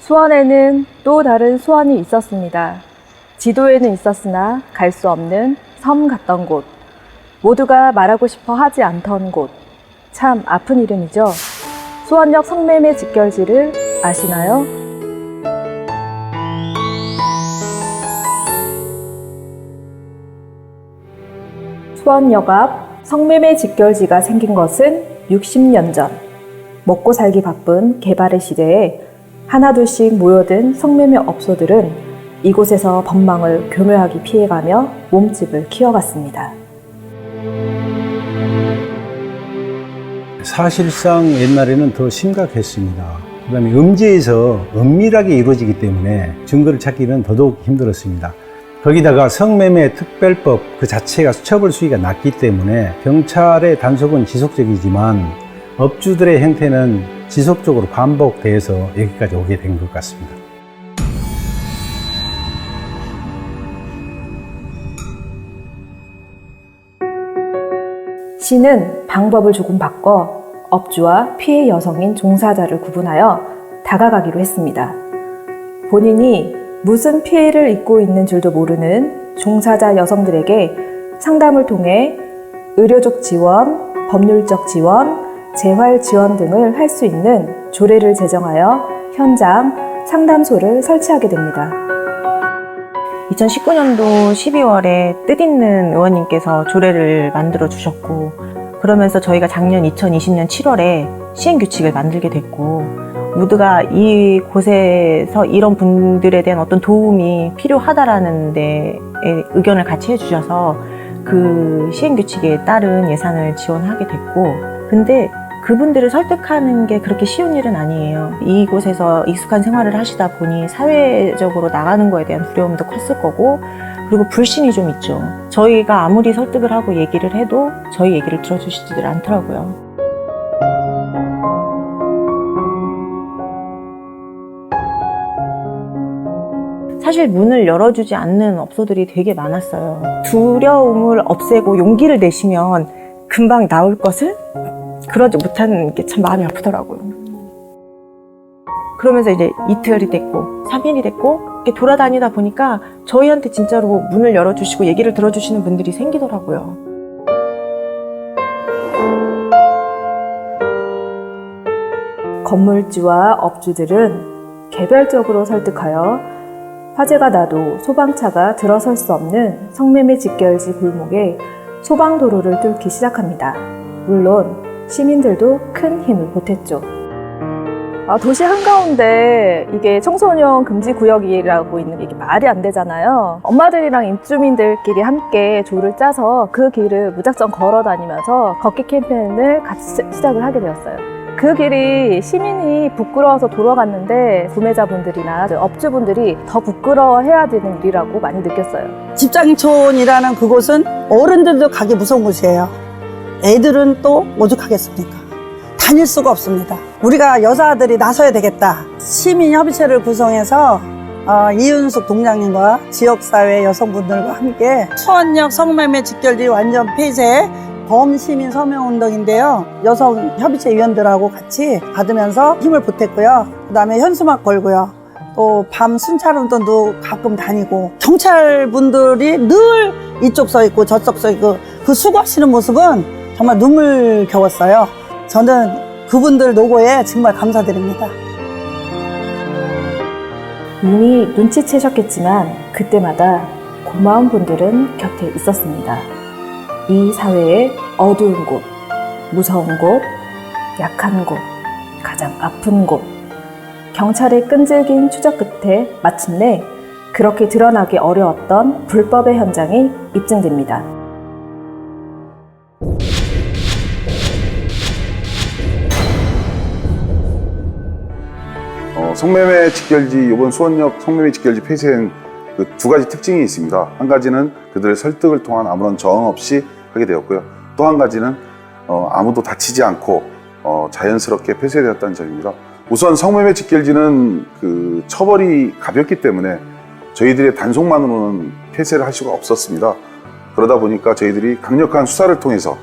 수원에는 또 다른 수원이 있었습니다. 지도에는 있었으나 갈 수 없는 섬 같던 곳. 모두가 말하고 싶어 하지 않던 곳. 참 아픈 이름이죠. 수원역 성매매 직결지를 아시나요? 수원역 앞 성매매 직결지가 생긴 것은 60년 전. 먹고 살기 바쁜 개발의 시대에 하나둘씩 모여든 성매매 업소들은 이곳에서 법망을 교묘하게 피해가며 몸집을 키워갔습니다. 사실상 옛날에는 더 심각했습니다. 그다음에 음지에서 은밀하게 이루어지기 때문에 증거를 찾기는 더더욱 힘들었습니다. 거기다가 성매매 특별법 그 자체가 처벌 수위가 낮기 때문에 경찰의 단속은 지속적이지만 업주들의 행태는 지속적으로 반복돼서 여기까지 오게 된 것 같습니다. 시는 방법을 조금 바꿔 업주와 피해 여성인 종사자를 구분하여 다가가기로 했습니다. 본인이 무슨 피해를 입고 있는 줄도 모르는 종사자 여성들에게 상담을 통해 의료적 지원, 법률적 지원, 재활 지원 등을 할 수 있는 조례를 제정하여 현장 상담소를 설치하게 됩니다. 2019년도 12월에 뜻있는 의원님께서 조례를 만들어 주셨고, 그러면서 저희가 작년 2020년 7월에 시행규칙을 만들게 됐고, 모두가 이곳에서 이런 분들에 대한 어떤 도움이 필요하다라는 데에 의견을 같이 해주셔서 그 시행규칙에 따른 예산을 지원하게 됐고, 근데 그분들을 설득하는 게 그렇게 쉬운 일은 아니에요. 이곳에서 익숙한 생활을 하시다 보니 사회적으로 나가는 거에 대한 두려움도 컸을 거고, 그리고 불신이 좀 있죠. 저희가 아무리 설득을 하고 얘기를 해도 저희 얘기를 들어주시지들 않더라고요. 사실 문을 열어주지 않는 업소들이 되게 많았어요. 두려움을 없애고 용기를 내시면 금방 나올 것을 그러지 못하는 게 참 마음이 아프더라고요. 그러면서 이제 이틀이 됐고 3일이 됐고 이렇게 돌아다니다 보니까 저희한테 진짜로 문을 열어주시고 얘기를 들어주시는 분들이 생기더라고요. 건물주와 업주들은 개별적으로 설득하여 화재가 나도 소방차가 들어설 수 없는 성매매 직결지 골목에 소방도로를 뚫기 시작합니다. 물론 시민들도 큰 힘을 보탰죠. 도시 한가운데 이게 청소년 금지 구역이라고 있는 게 이게 말이 안 되잖아요. 엄마들이랑 입주민들끼리 함께 조를 짜서 그 길을 무작정 걸어 다니면서 걷기 캠페인을 같이 시작을 하게 되었어요. 그 길이 시민이 부끄러워서 돌아갔는데 구매자분들이나 업주분들이 더 부끄러워해야 되는 일이라고 많이 느꼈어요. 집장촌이라는 그곳은 어른들도 가기 무서운 곳이에요. 애들은 또 오죽하겠습니까? 다닐 수가 없습니다. 우리가 여자들이 나서야 되겠다. 시민협의체를 구성해서 이윤숙 동장님과 지역사회 여성분들과 함께 수원역 성매매 직결지 완전 폐쇄 범시민 서명운동인데요. 여성협의체 위원들하고 같이 받으면서 힘을 보탰고요. 그 다음에 현수막 걸고요. 또 밤 순찰운동도 가끔 다니고 경찰분들이 늘 이쪽 서 있고 저쪽 서 있고 그 수고하시는 모습은 정말 눈물겨웠어요. 저는 그분들 노고에 정말 감사드립니다. 이미 눈치채셨겠지만 그때마다 고마운 분들은 곁에 있었습니다. 이 사회의 어두운 곳, 무서운 곳, 약한 곳, 가장 아픈 곳. 경찰의 끈질긴 추적 끝에 마침내 그렇게 드러나기 어려웠던 불법의 현장이 입증됩니다. 성매매 직결지, 이번 수원역 성매매 직결지 폐쇄는 그 두 가지 특징이 있습니다. 한 가지는 그들의 설득을 통한 아무런 저항 없이 하게 되었고요. 또 한 가지는 아무도 다치지 않고 자연스럽게 폐쇄되었다는 점입니다. 우선 성매매 직결지는 그 처벌이 가볍기 때문에 저희들의 단속만으로는 폐쇄를 할 수가 없었습니다. 그러다 보니까 저희들이 강력한 수사를 통해서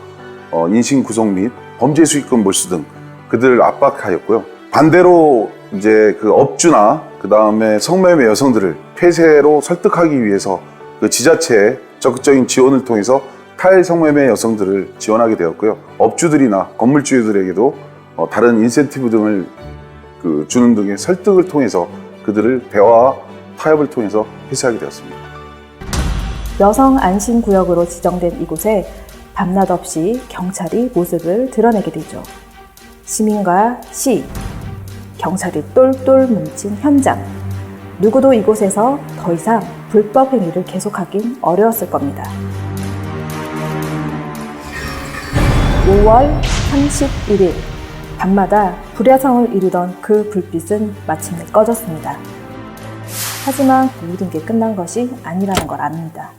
인신 구속 및 범죄 수익금 몰수 등 그들을 압박하였고요. 반대로 이제 그 업주나 그 다음에 성매매 여성들을 폐쇄로 설득하기 위해서 그 지자체의 적극적인 지원을 통해서 탈성매매 여성들을 지원하게 되었고요. 업주들이나 건물주들에게도 다른 인센티브 등을 주는 등의 설득을 통해서 그들을 대화와 타협을 통해서 폐쇄하게 되었습니다. 여성 안심구역으로 지정된 이곳에 밤낮 없이 경찰이 모습을 드러내게 되죠. 시민과 시, 경찰이 똘똘 뭉친 현장. 누구도 이곳에서 더 이상 불법 행위를 계속하긴 어려웠을 겁니다. 5월 31일, 밤마다 불야성을 이루던 그 불빛은 마침내 꺼졌습니다. 하지만 모든 게 끝난 것이 아니라는 걸 압니다.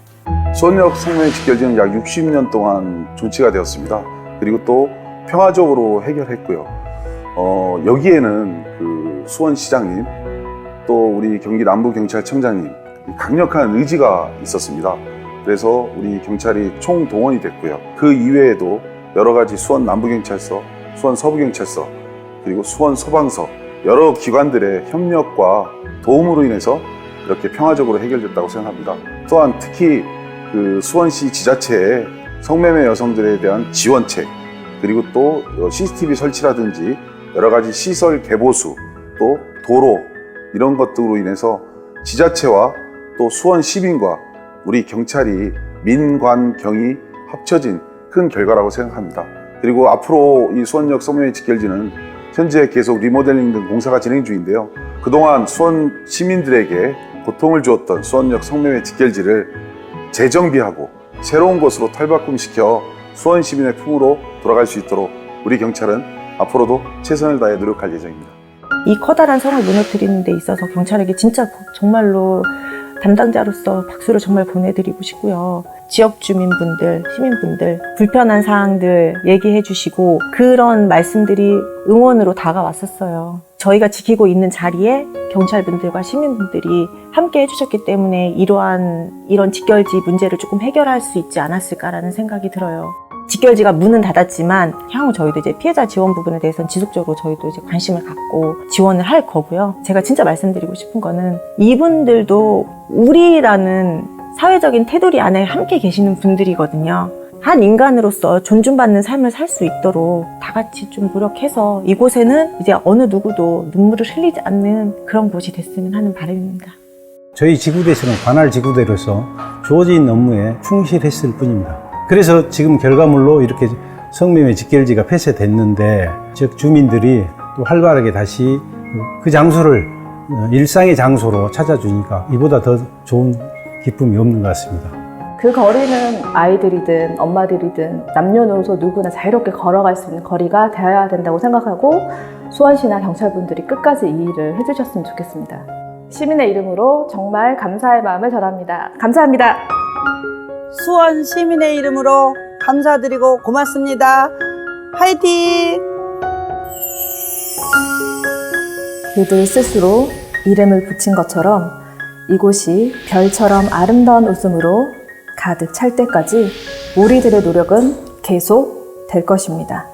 수원역 성매매 직결지는 약 60년 동안 존치가 되었습니다. 그리고 또 평화적으로 해결했고요. 여기에는 그 수원시장님, 또 우리 경기 남부경찰청장님 강력한 의지가 있었습니다. 그래서 우리 경찰이 총동원이 됐고요. 그 이외에도 여러 가지 수원 남부경찰서, 수원 서부경찰서, 그리고 수원 소방서 여러 기관들의 협력과 도움으로 인해서 이렇게 평화적으로 해결됐다고 생각합니다. 또한 특히 그 수원시 지자체의 성매매 여성들에 대한 지원책, 그리고 또 CCTV 설치라든지 여러 가지 시설 개보수, 또 도로 이런 것들로 인해서 지자체와 또 수원 시민과 우리 경찰이 민관경이 합쳐진 큰 결과라고 생각합니다. 그리고 앞으로 이 수원역 성매매 직결지는 현재 계속 리모델링 등 공사가 진행 중인데요. 그동안 수원 시민들에게 고통을 주었던 수원역 성매매 직결지를 재정비하고 새로운 곳으로 탈바꿈시켜 수원 시민의 품으로 돌아갈 수 있도록 우리 경찰은 앞으로도 최선을 다해 노력할 예정입니다. 이 커다란 성을 무너뜨리는 데 있어서 경찰에게 진짜 정말로 담당자로서 박수를 정말 보내드리고 싶고요. 지역 주민분들, 시민분들 불편한 사항들 얘기해 주시고 그런 말씀들이 응원으로 다가왔었어요. 저희가 지키고 있는 자리에 경찰분들과 시민분들이 함께 해주셨기 때문에 이런 직결지 문제를 조금 해결할 수 있지 않았을까라는 생각이 들어요. 직결지가 문은 닫았지만 향후 저희도 이제 피해자 지원 부분에 대해서는 지속적으로 저희도 이제 관심을 갖고 지원을 할 거고요. 제가 진짜 말씀드리고 싶은 거는 이분들도 우리라는 사회적인 테두리 안에 함께 계시는 분들이거든요. 한 인간으로서 존중받는 삶을 살 수 있도록 다 같이 좀 노력해서 이곳에는 이제 어느 누구도 눈물을 흘리지 않는 그런 곳이 됐으면 하는 바람입니다. 저희 지구대에서는 관할 지구대로서 주어진 업무에 충실했을 뿐입니다. 그래서 지금 결과물로 이렇게 성매매 직결지가 폐쇄됐는데 지역 주민들이 또 활발하게 다시 그 장소를 일상의 장소로 찾아주니까 이보다 더 좋은 기쁨이 없는 것 같습니다. 그 거리는 아이들이든 엄마들이든 남녀노소 누구나 자유롭게 걸어갈 수 있는 거리가 되어야 된다고 생각하고 수원시나 경찰분들이 끝까지 이 일을 해주셨으면 좋겠습니다. 시민의 이름으로 정말 감사의 마음을 전합니다. 감사합니다. 수원 시민의 이름으로 감사드리고 고맙습니다. 화이팅! 그들 스스로 이름을 붙인 것처럼 이곳이 별처럼 아름다운 웃음으로 가득 찰 때까지 우리들의 노력은 계속 될 것입니다.